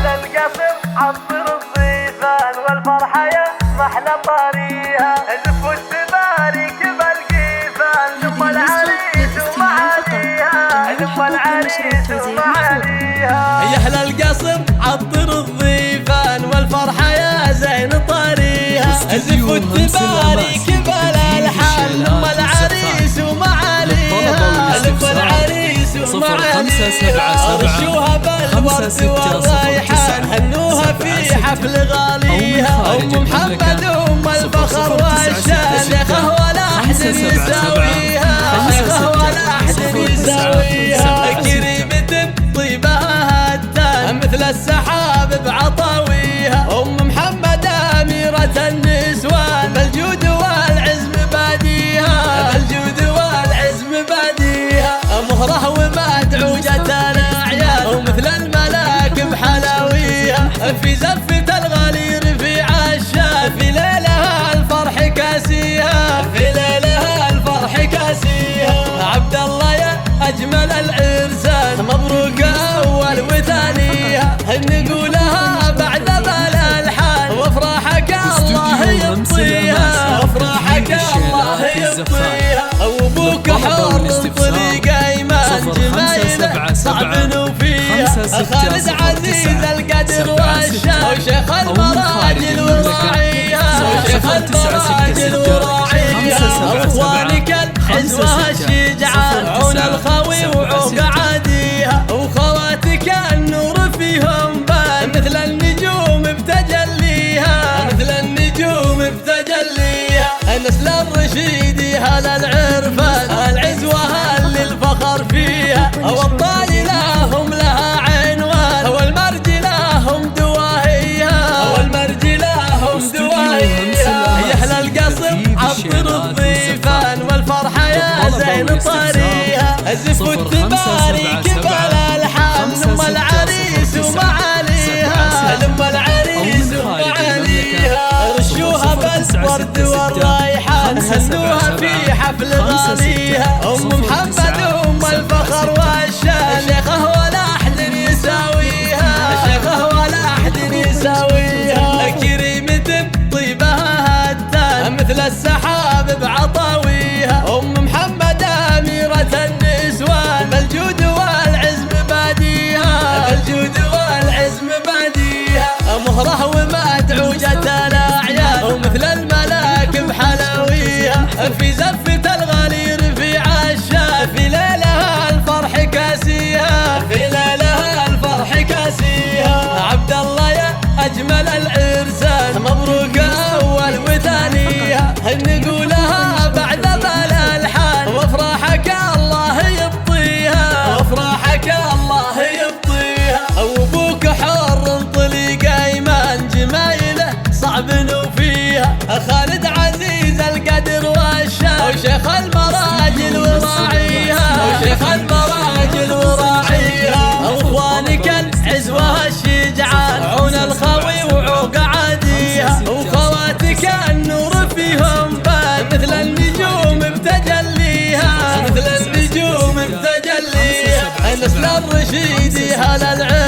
هلا القصر عطر الضيفان والفرحة يا محلى طاريها زف والتبارك بالقيفان ثم العريس ومعاليها ثم العريس ومعاليها يا هلا القصر عطر الضيفان والفرحة يا زين طاريها زف والتبارك بالالحان ثم العريس ومعاليها ثم العريس ومعاليها رشوها بالورد والريحان هنوها في حفل غاليها ام محمد ام الفخر والشان يا خهوة لا احد يساويها يا خهوة لا احد يساويها كريمة طيبها هتان مثل السحاب بعطاويها ام محمد اميرة النسوان بالجود والعز مباديها بالجود والعز مباديها مهره ومدعوجة الاعيان ومثل الملاك بحلاويها في زفة الغالي رفيع الشان في ليلها الفرح كاسيها في ليلها الفرح كاسيها عبد الله يا اجمل العرسان مبروك اول وثانيها نقولها بعد بالالحان وافراحك الله يبطيها وافراحك الله يبطيها وابوك حر طريق ايمان جمايله صعب وفيها خالد عزيز القدر والشان وشيخ المراجل وراعيها وشيخ المراجل وراعيها واخوانك الحزوه الشجعان عون الخوي وعوق عاديها وخواتك النور فيهم بان مثل النجوم بتجليها مثل النجوم بتجليها نسل الرشيد هلا العرفان العزوه اللي الفخر فيها والطايله هم لها عنوان والمرجله هم دواهيها والمرجله هم دواهيها يا اهل القصر عطر الضيفان والفرحه يا زين طريها زف والتبارك بالالحان ثم العريس ومعاليها ثم العريس ومعاليها رشوها بالورد والريحان هنوها في حفل غاليها ام محمد ام الفخر والشان يا خهوة لا احد يساويها يا خهوة لا احد يساويها كريمة طيبها هتان مثل السحاب بعطاويها ام محمد اميرة النسوان بالجود والعز مباديها بالجود والعز مباديها مهره ومدعوجة الاعيان ومثل الملاك بحلاويها في زفة الغالي رفيع الشان في ليلها الفرح كاسيها في ليلها الفرح كاسيها عبد الله يا اجمل العرسان مبروك اول وثانيها نقولها بعد بالالحان وافراحك الله يبطيها وافراحك الله يبطيها وابوك حر طليق ايمان جمايله صعب وفيها خالد عزيز القدر والشان وشيخ المراجل وراعيها وشيخ المراجل وراعيها واخوانك العزوه الشجعان عون الخوي وعوق عاديها وخواتك النور فيهم بان مثل النجوم بتجليها مثل النجوم بتجليها نسل الرشيد هلا العرس